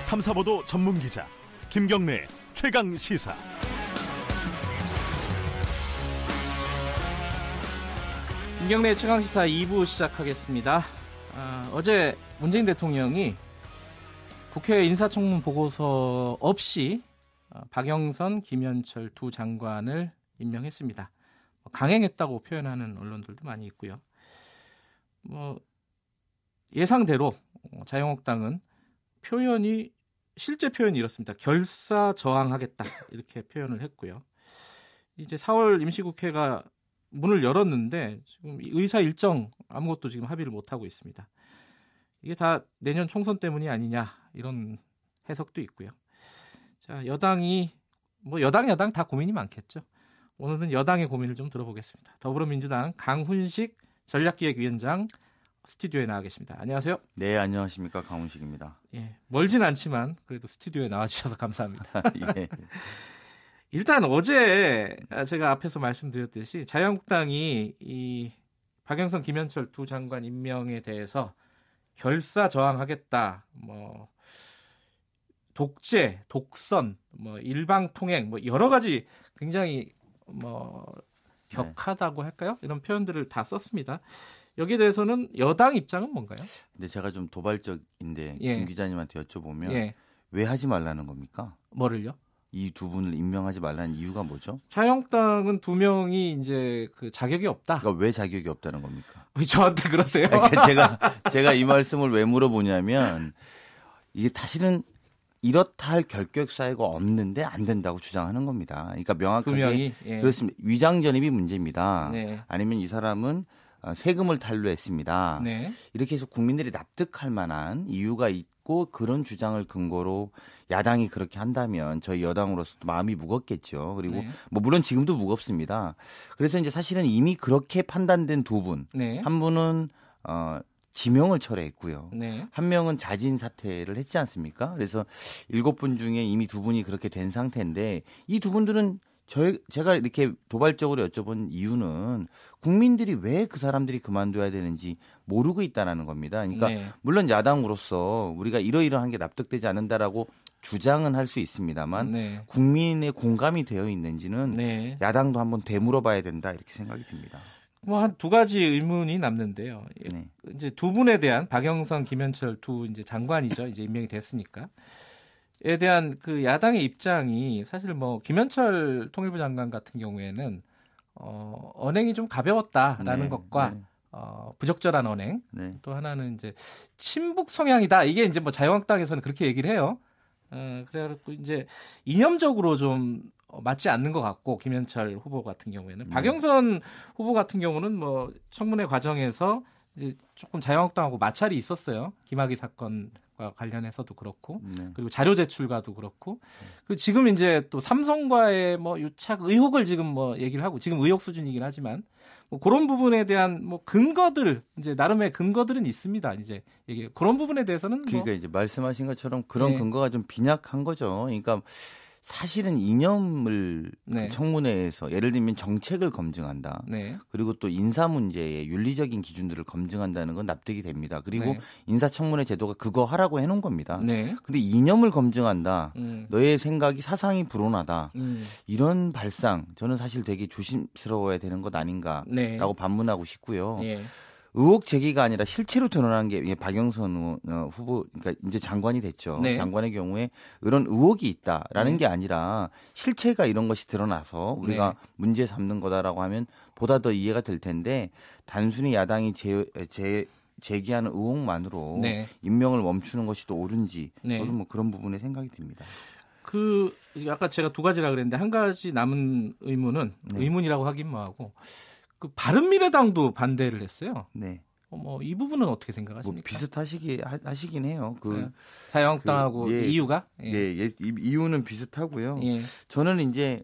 탐사보도 전문 기자 김경래 최강 시사. 김경래 최강 시사 2부 시작하겠습니다. 어제 문재인 대통령이 국회 인사청문 보고서 없이 박영선, 김현철 두 장관을 임명했습니다. 강행했다고 표현하는 언론들도 많이 있고요. 예상대로 자유한국당은 실제 표현이 이렇습니다. 결사저항하겠다 이렇게 표현을 했고요. 이제 4월 임시국회가 문을 열었는데 지금 의사 일정 아무것도 지금 합의를 못하고 있습니다. 이게 다 내년 총선 때문이 아니냐 이런 해석도 있고요. 자, 여당이 여당 다 고민이 많겠죠. 오늘은 여당의 고민을 좀 들어보겠습니다. 더불어민주당 강훈식 전략기획위원장 스튜디오에 나와 계십니다. 안녕하세요. 네, 안녕하십니까. 강훈식입니다. 예, 멀진 않지만 그래도 스튜디오에 나와주셔서 감사합니다. 예. 일단 어제 제가 앞에서 말씀드렸듯이 자유한국당이 이 박영선, 김현철 두 장관 임명에 대해서 결사저항하겠다, 독재, 독선, 일방통행, 여러 가지 굉장히 격하다고 할까요? 이런 표현들을 다 썼습니다. 여기에 대해서는 여당 입장은 뭔가요? 근데 제가 좀 도발적인데 예. 김 기자님한테 여쭤보면 예. 왜 하지 말라는 겁니까? 뭐를요? 이 두 분을 임명하지 말라는 이유가 뭐죠? 자유한국당은 두 명이 이제 그 자격이 없다. 그러니까 왜 자격이 없다는 겁니까? 왜 저한테 그러세요? 그러니까 제가 이 말씀을 왜 물어보냐면 이게 사실은 이렇다 할 결격 사유가 없는데 안 된다고 주장하는 겁니다. 그러니까 명확하게 두 명이? 예. 그렇습니다. 위장 전입이 문제입니다. 네. 아니면 이 사람은 세금을 탈루했습니다. 네. 이렇게 해서 국민들이 납득할 만한 이유가 있고 그런 주장을 근거로 야당이 그렇게 한다면 저희 여당으로서도 마음이 무겁겠죠. 그리고 네. 물론 지금도 무겁습니다. 그래서 이제 사실은 이미 그렇게 판단된 두 분, 네. 한 분은 지명을 철회했고요. 네. 한 명은 자진 사퇴를 했지 않습니까? 그래서 7분 중에 이미 2분이 그렇게 된 상태인데 이 두 분들은 제가 이렇게 도발적으로 여쭤본 이유는 국민들이 왜 그 사람들이 그만둬야 되는지 모르고 있다는 겁니다. 그러니까 네. 물론 야당으로서 우리가 이러이러한 게 납득되지 않는다라고 주장은 할 수 있습니다만 네. 국민의 공감이 되어 있는지는 네. 야당도 한번 되물어봐야 된다 이렇게 생각이 듭니다. 한 두 가지 의문이 남는데요. 네. 이제 두 분에 대한 박영선, 김현철 두 이제 장관이죠. 이제 임명이 됐으니까. 에 대한 그 야당의 입장이 사실 김현철 통일부 장관 같은 경우에는 언행이 좀 가벼웠다라는 네, 것과 네. 부적절한 언행, 네. 또 하나는 이제 친북 성향이다. 이게 이제 자유한국당에서는 그렇게 얘기를 해요. 그래갖고 이제 이념적으로 좀 맞지 않는 것 같고 김현철 후보 같은 경우에는 박영선 후보 같은 경우는 청문회 과정에서 이제 조금 자유한국당하고 마찰이 있었어요. 김학의 사건과 관련해서도 그렇고, 네. 그리고 자료 제출과도 그렇고, 그리고 지금 이제 또 삼성과의 유착 의혹을 지금 얘기를 하고, 지금 의혹 수준이긴 하지만 그런 부분에 대한 근거들, 이제 나름의 근거들은 있습니다. 이제 그런 부분에 대해서는 그러니까 이제 말씀하신 것처럼 그런 네. 근거가 좀 빈약한 거죠. 그러니까 사실은 이념을 네. 그 청문회에서 예를 들면 정책을 검증한다. 네. 그리고 또 인사 문제의 윤리적인 기준들을 검증한다는 건 납득이 됩니다. 그리고 네. 인사청문회 제도가 그거 하라고 해놓은 겁니다. 네. 근데 이념을 검증한다. 너의 생각이 사상이 불온하다. 이런 발상 저는 사실 되게 조심스러워야 되는 것 아닌가라고 네. 반문하고 싶고요. 예. 의혹 제기가 아니라 실체로 드러난 게 박영선 후보, 그러니까 이제 장관이 됐죠. 네. 장관의 경우에 이런 의혹이 있다라는 네. 게 아니라 실체가 이런 것이 드러나서 우리가 네. 문제 삼는 거다라고 하면 보다 더 이해가 될 텐데 단순히 야당이 제기하는 의혹만으로 네. 임명을 멈추는 것이 또 옳은지 네. 저도 그런 부분에 생각이 듭니다. 아까 제가 두 가지라 그랬는데 한 가지 남은 의문은 네. 의문이라고 하긴 뭐하고 바른미래당도 반대를 했어요. 네. 이 부분은 어떻게 생각하십니까? 비슷하시긴 해요. 자유한국당하고 예, 이유가? 이유는 비슷하고요. 예. 저는 이제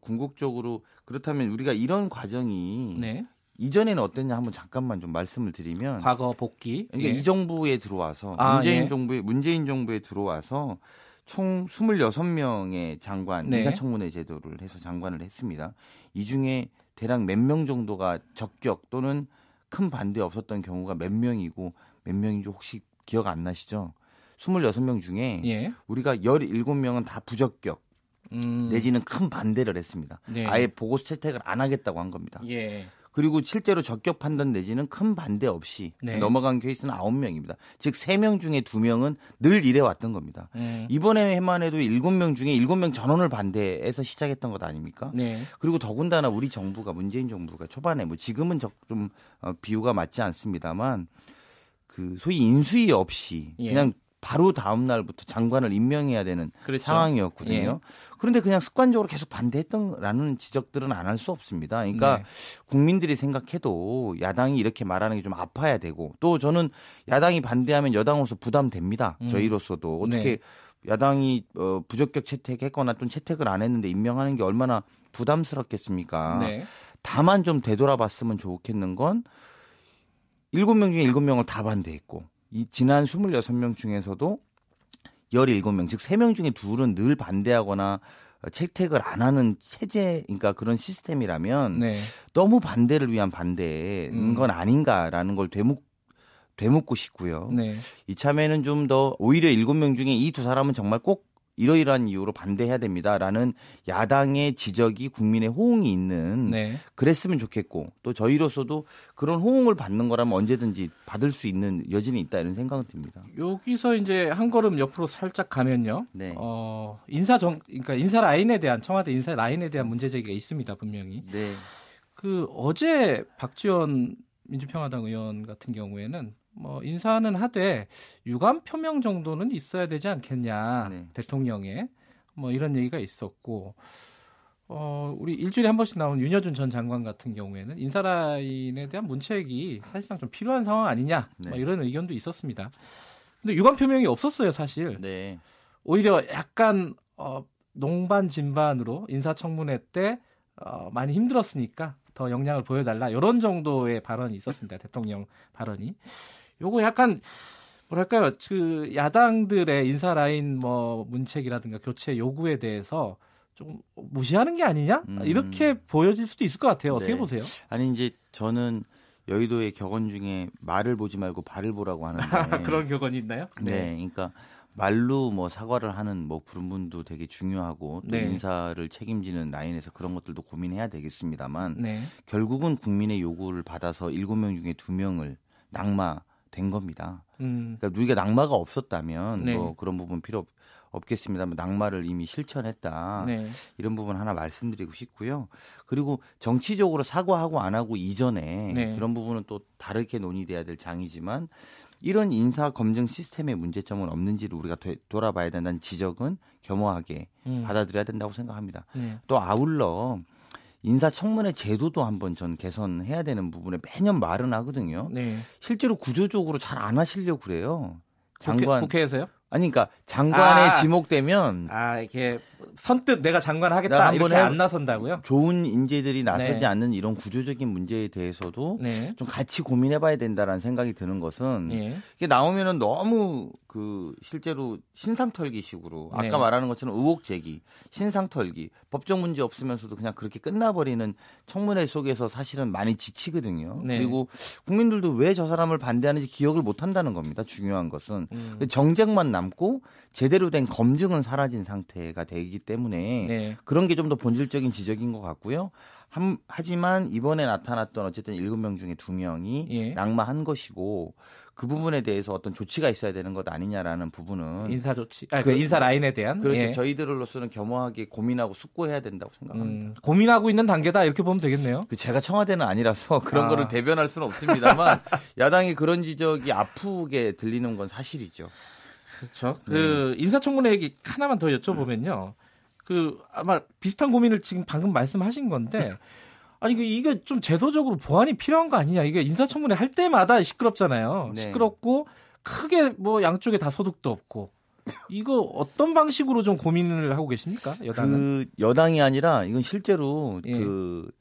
궁극적으로 그렇다면 우리가 이런 과정이 네. 이전에는 어땠냐 한번 잠깐만 좀 말씀을 드리면 과거 복귀. 그러니까 예. 이 정부에 들어와서 문재인 정부에 들어와서 총 26명의 장관 네. 인사청문회 제도를 해서 장관을 했습니다. 이 중에 대략 몇 명 정도가 적격 또는 큰 반대 없었던 경우가 몇 명이고 몇 명인지 혹시 기억 안 나시죠? 26명 중에 예. 우리가 17명은 다 부적격 내지는 큰 반대를 했습니다. 네. 아예 보고서 채택을 안 하겠다고 한 겁니다. 예. 그리고 실제로 적격 판단 내지는 큰 반대 없이 네. 넘어간 케이스는 9명입니다. 즉 3명 중에 2명은 늘 이래 왔던 겁니다. 이번에만 해도 7명 중에 7명 전원을 반대해서 시작했던 것 아닙니까? 네. 그리고 더군다나 우리 정부가 문재인 정부가 초반에 뭐 지금은 좀 비유가 맞지 않습니다만 그 소위 인수위 없이 예. 그냥 바로 다음 날부터 장관을 임명해야 되는 그렇죠. 상황이었거든요. 예. 그런데 그냥 습관적으로 계속 반대했던라는 지적들은 안 할 수 없습니다. 그러니까 네. 국민들이 생각해도 야당이 이렇게 말하는 게 좀 아파야 되고 또 저는 야당이 반대하면 여당으로서 부담됩니다. 저희로서도 어떻게 네. 야당이 부적격 채택했거나 또는 채택을 안 했는데 임명하는 게 얼마나 부담스럽겠습니까? 네. 다만 좀 되돌아봤으면 좋겠는 건 7명 중에 7명을 다 반대했고 이 지난 26명 중에서도 17명, 즉 3명 중에 2은 늘 반대하거나 채택을 안 하는 체제, 그러니까 그런 시스템이라면 네. 너무 반대를 위한 반대인 건 아닌가라는 걸 되묻고 싶고요. 네. 이참에는 좀 더 오히려 7명 중에 이 두 사람은 정말 꼭 이러이러한 이유로 반대해야 됩니다라는 야당의 지적이 국민의 호응이 있는 네. 그랬으면 좋겠고 또 저희로서도 그런 호응을 받는 거라면 언제든지 받을 수 있는 여지는 있다 이런 생각은 듭니다. 여기서 이제 한 걸음 옆으로 살짝 가면요. 네. 그러니까 인사 라인에 대한 청와대 인사 라인에 대한 문제 제기가 있습니다, 분명히. 네. 그 어제 박지원 민주평화당 의원 같은 경우에는 뭐 인사는 하되 유감 표명 정도는 있어야 되지 않겠냐, 네. 대통령의 뭐 이런 얘기가 있었고, 우리 일주일에 한 번씩 나온 윤여준 전 장관 같은 경우에는 인사 라인에 대한 문책이 사실상 좀 필요한 상황 아니냐, 네. 뭐 이런 의견도 있었습니다. 근데 유감 표명이 없었어요, 사실. 네. 오히려 약간 농반 진반으로 인사청문회 때 많이 힘들었으니까 더 역량을 보여달라 이런 정도의 발언이 있었습니다. 대통령 발언이. 요거 약간 뭐랄까요, 그 야당들의 인사 라인 뭐 문책이라든가 교체 요구에 대해서 좀 무시하는 게 아니냐 이렇게 보여질 수도 있을 것 같아요. 어떻게 네. 보세요? 아니 이제 저는 여의도의 격언 중에 말을 보지 말고 발을 보라고 하는데 그런 격언이 있나요? 네, 그러니까 말로 뭐 사과를 하는 뭐 그런 분도 되게 중요하고 또 네. 인사를 책임지는 라인에서 그런 것들도 고민해야 되겠습니다만 네. 결국은 국민의 요구를 받아서 7명 중에 2명을 낙마된 겁니다. 그러니까 우리가 낙마가 없었다면 네. 뭐 그런 부분 필요 없겠습니다만 낙마를 이미 실천했다. 네. 이런 부분 하나 말씀드리고 싶고요. 그리고 정치적으로 사과하고 안 하고 이전에 네. 그런 부분은 또 다르게 논의돼야 될 장이지만 이런 인사 검증 시스템의 문제점은 없는지를 우리가 돌아봐야 된다는 지적은 겸허하게 받아들여야 된다고 생각합니다. 네. 또 아울러 인사청문회 제도도 한번 전 개선해야 되는 부분에 매년 말은 하거든요. 네. 실제로 구조적으로 잘 안 하시려고 그래요. 장관 국회에서요? 아니 그러니까 장관에 아. 지목되면 이렇게 선뜻 내가 장관 하겠다 내가 한번 이렇게 안 나선다고요? 좋은 인재들이 나서지 네. 않는 이런 구조적인 문제에 대해서도 네. 좀 같이 고민해봐야 된다라는 생각이 드는 것은 예. 이게 나오면은 너무 그 실제로 신상털기식으로 네. 아까 말하는 것처럼 의혹 제기, 신상털기, 법적 문제 없으면서도 그냥 그렇게 끝나버리는 청문회 속에서 사실은 많이 지치거든요. 네. 그리고 국민들도 왜 저 사람을 반대하는지 기억을 못 한다는 겁니다. 중요한 것은 정쟁만 남고 제대로 된 검증은 사라진 상태가 되기 때문에 네. 그런 게 좀 더 본질적인 지적인 것 같고요. 하지만 이번에 나타났던 어쨌든 7명 중에 2명이 예. 낙마한 것이고 그 부분에 대해서 어떤 조치가 있어야 되는 것 아니냐라는 부분은 인사 조치, 그 인사 라인에 대한 그렇죠. 예. 저희들로서는 겸허하게 고민하고 숙고해야 된다고 생각합니다. 고민하고 있는 단계다 이렇게 보면 되겠네요. 제가 청와대는 아니라서 그런 거를 대변할 수는 없습니다만 야당이 그런 지적이 아프게 들리는 건 사실이죠. 그렇죠. 그 인사청문회 얘기 하나만 더 여쭤보면요. 그 아마 비슷한 고민을 지금 방금 말씀하신 건데 아니 이게 좀 제도적으로 보완이 필요한 거 아니냐. 이게 인사청문회 할 때마다 시끄럽잖아요. 네. 시끄럽고 크게 뭐 양쪽에 다 소득도 없고 이거 어떤 방식으로 좀 고민을 하고 계십니까? 여당은? 그 여당이 아니라 이건 실제로 예. 그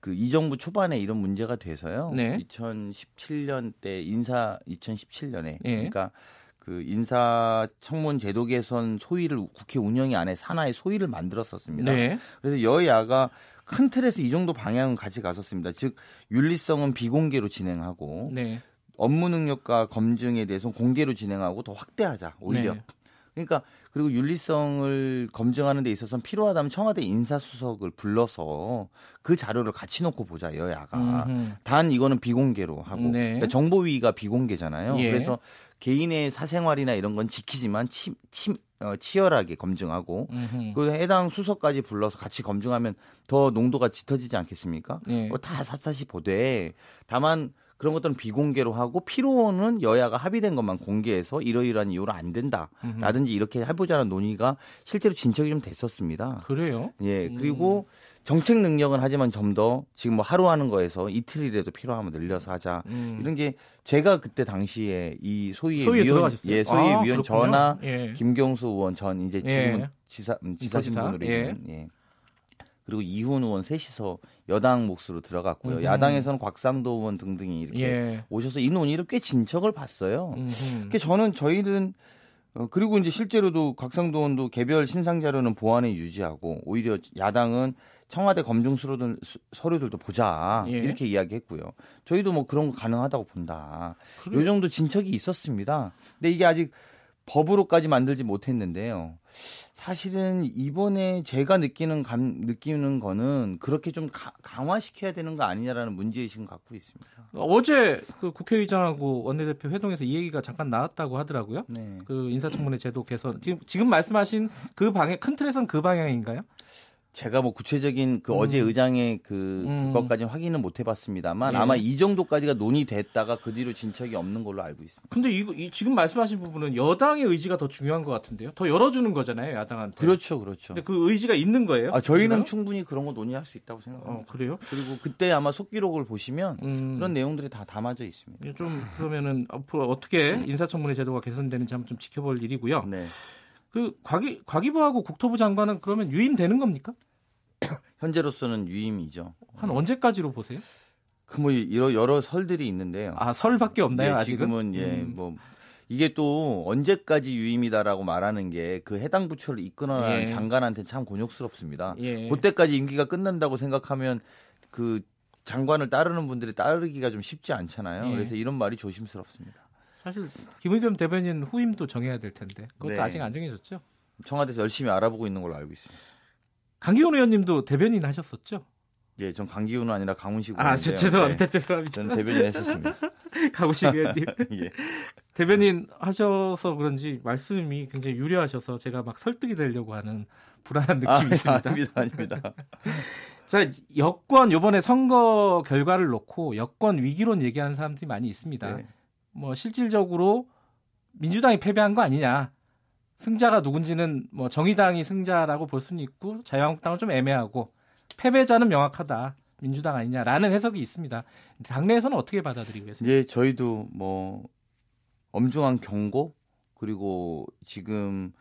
이 정부 초반에 이런 문제가 돼서요. 네. 2017년 때 2017년에 예. 그러니까 그 인사청문 제도 개선 소위를 국회 운영위 안에 산하의 소위를 만들었었습니다. 네. 그래서 여야가 큰 틀에서 이 정도 방향은 같이 갔었습니다. 즉 윤리성은 비공개로 진행하고 네. 업무 능력과 검증에 대해서 공개로 진행하고 더 확대하자 오히려. 네. 그러니까 그리고 윤리성을 검증하는 데 있어서는 필요하다면 청와대 인사수석을 불러서 그 자료를 같이 놓고 보자 여야가. 단 이거는 비공개로 하고 네. 그러니까 정보위가 비공개잖아요. 예. 그래서 개인의 사생활이나 이런 건 지키지만 치열하게 검증하고 그 해당 수석까지 불러서 같이 검증하면 더 농도가 짙어지지 않겠습니까? 예. 다 샅샅이 보되 다만 그런 것들은 비공개로 하고 필요는 여야가 합의된 것만 공개해서 이러이러한 이유로 안 된다라든지 이렇게 해보자는 논의가 실제로 진척이 좀 됐었습니다. 그래요? 예, 그리고 정책 능력은 하지만 좀 더 지금 뭐 하루 하는 거에서 이틀이라도 필요하면 늘려서 하자. 이런 게 제가 그때 당시에 이 소위의 위원, 들어가셨어요? 예, 소위의 위원 그렇군요. 전하 예. 김경수 의원 전 이제 지금은 예. 지사 신분으로 있는 예. 그리고 이훈 의원 셋이서 여당 몫으로 들어갔고요. 야당에서는 곽상도 의원 등등이 이렇게 예. 오셔서 이 논의를 꽤 진척을 봤어요. 그러니까 저희는 그리고 이제 실제로도 곽상도 의원도 개별 신상 자료는 보안에 유지하고 오히려 야당은 청와대 검증 서류들도 보자 예. 이렇게 이야기했고요. 저희도 뭐 그런 거 가능하다고 본다. 이 정도 진척이 있었습니다. 근데 이게 아직 법으로까지 만들지 못했는데요. 사실은 이번에 제가 느끼는 거는 그렇게 좀 강화시켜야 되는 거 아니냐라는 문제의식은 갖고 있습니다. 어제 그 국회의장하고 원내대표 회동에서 이 얘기가 잠깐 나왔다고 하더라고요. 네. 그 인사청문회 제도 개선. 지금 말씀하신 그 큰 틀에서는 그 방향인가요? 제가 뭐 구체적인 그 어제 의장의 그것까지는 확인은 못 해봤습니다만 예. 아마 이 정도까지가 논의됐다가 그 뒤로 진척이 없는 걸로 알고 있습니다. 근데 지금 말씀하신 부분은 여당의 의지가 더 중요한 것 같은데요. 더 열어주는 거잖아요, 야당한테. 그렇죠. 근데 그 의지가 있는 거예요? 저희는 그런가요? 충분히 그런 거 논의할 수 있다고 생각합니다. 그래요? 그리고 그때 아마 속기록을 보시면 그런 내용들이 다 담아져 있습니다. 좀 그러면은 앞으로 어떻게 인사청문회 제도가 개선되는지 한번 좀 지켜볼 일이고요. 네. 그 과기부하고 국토부 장관은 그러면 유임되는 겁니까? 현재로서는 유임이죠. 한 언제까지로 보세요? 그 뭐 여러 설들이 있는데요. 설밖에 없나요, 예, 아직은? 지금은 뭐 이게 또 언제까지 유임이다라고 말하는 게 그 해당 부처를 이끌어나가는 예. 장관한테 참 곤욕스럽습니다. 예. 그때까지 임기가 끝난다고 생각하면 그 장관을 따르는 분들이 따르기가 좀 쉽지 않잖아요. 예. 그래서 이런 말이 조심스럽습니다. 사실 김의겸 대변인 후임도 정해야 될 텐데 그것도 네. 아직 안 정해졌죠? 청와대에서 열심히 알아보고 있는 걸로 알고 있습니다. 강기훈 의원님도 대변인 하셨었죠? 예, 전 강기훈은 아니라 강훈식 의원인데요. 죄송합니다. 네, 죄송합니다. 저는 대변인 했었습니다. 강훈식 의원님. 예. 대변인 하셔서 그런지 말씀이 굉장히 유려하셔서 제가 막 설득이 되려고 하는 불안한 느낌이 있습니다. 아닙니다. 자, 여권 이번에 선거 결과를 놓고 여권 위기론 얘기하는 사람들이 많이 있습니다. 네. 뭐 실질적으로 민주당이 패배한 거 아니냐. 승자가 누군지는 뭐 정의당이 승자라고 볼 수는 있고 자유한국당은 좀 애매하고 패배자는 명확하다. 민주당 아니냐라는 해석이 있습니다. 당내에서는 어떻게 받아들이고 계세요? 예, 저희도 뭐 엄중한 경고 그리고 지금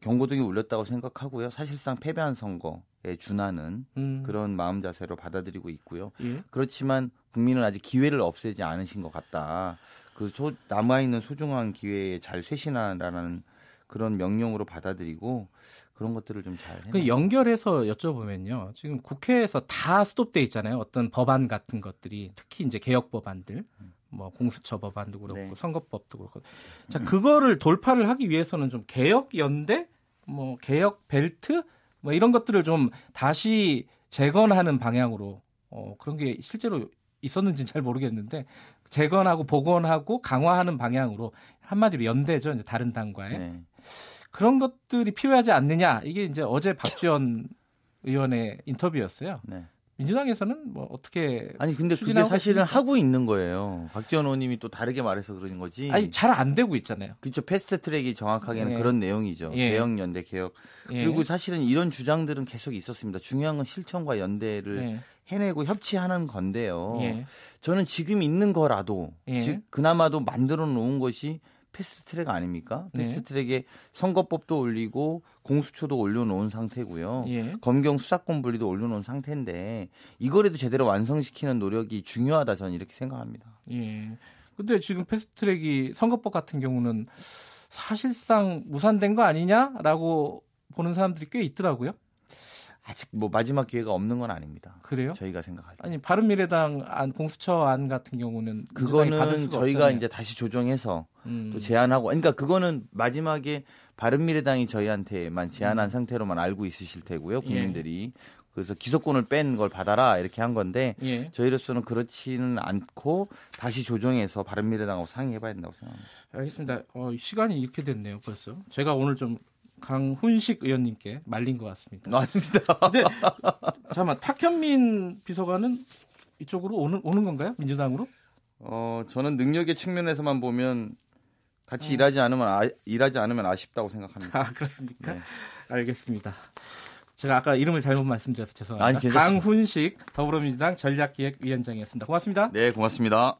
경고등이 울렸다고 생각하고요. 사실상 패배한 선거에 준하는 그런 마음 자세로 받아들이고 있고요. 예. 그렇지만 국민은 아직 기회를 없애지 않으신 것 같다. 남아있는 소중한 기회에 잘 쇄신하라는 그런 명령으로 받아들이고 그런 것들을 좀 잘 그 연결해서 여쭤보면요. 지금 국회에서 다 스톱돼 있잖아요. 어떤 법안 같은 것들이 특히 이제 개혁 법안들, 뭐 공수처 법안도 그렇고 네. 선거법도 그렇고. 자, 그거를 돌파를 하기 위해서는 좀 개혁 연대, 뭐 개혁 벨트, 뭐 이런 것들을 좀 다시 재건하는 방향으로 그런 게 실제로 있었는지는 잘 모르겠는데 재건하고 복원하고 강화하는 방향으로 한마디로 연대죠. 이제 다른 당과의. 네. 그런 것들이 필요하지 않느냐. 이게 이제 어제 박지원 의원의 인터뷰였어요. 네. 민주당에서는 뭐 어떻게 아니 근데 그게 추진하고 사실은 계십니까? 하고 있는 거예요. 박지원 의원님이 또 다르게 말해서 그러는 거지. 아니 잘 안 되고 있잖아요. 그렇죠. 패스트트랙이 정확하게는 예. 그런 내용이죠. 예. 개혁 연대 개혁. 예. 그리고 사실은 이런 주장들은 계속 있었습니다. 중요한 건 실천과 연대를 예. 해내고 협치하는 건데요. 예. 저는 지금 있는 거라도 예. 즉 그나마도 만들어 놓은 것이 패스트트랙 아닙니까? 네. 패스트트랙에 선거법도 올리고 공수처도 올려놓은 상태고요. 예. 검경 수사권 분리도 올려놓은 상태인데 이거라도 제대로 완성시키는 노력이 중요하다 저는 이렇게 생각합니다. 예. 근데 지금 패스트트랙이 선거법 같은 경우는 사실상 무산된 거 아니냐라고 보는 사람들이 꽤 있더라고요. 아직 뭐 마지막 기회가 없는 건 아닙니다. 그래요? 저희가 생각할 때. 아니 바른미래당 공수처 안 같은 경우는 그거는 저희가 이제 다시 조정해서 또 제안하고, 그러니까 그거는 마지막에 바른미래당이 저희한테만 제안한 상태로만 알고 있으실 테고요, 국민들이. 그래서 기소권을 뺀 걸 받아라 이렇게 한 건데 저희로서는 그렇지는 않고 다시 조정해서 바른미래당하고 상의해봐야 된다고 생각합니다. 알겠습니다. 시간이 이렇게 됐네요, 벌써. 제가 오늘 좀 강훈식 의원님께 말린 것 같습니다. 아닙니다. 근데 잠깐만, 탁현민 비서관은 이쪽으로 오는 건가요? 민주당으로? 저는 능력의 측면에서만 보면 같이 일하지 않으면 아쉽다고 생각합니다. 아, 그렇습니까? 네. 알겠습니다. 제가 아까 이름을 잘못 말씀드려서 죄송합니다. 아니, 괜찮습니다. 강훈식 더불어민주당 전략기획위원장이었습니다. 고맙습니다. 네, 고맙습니다.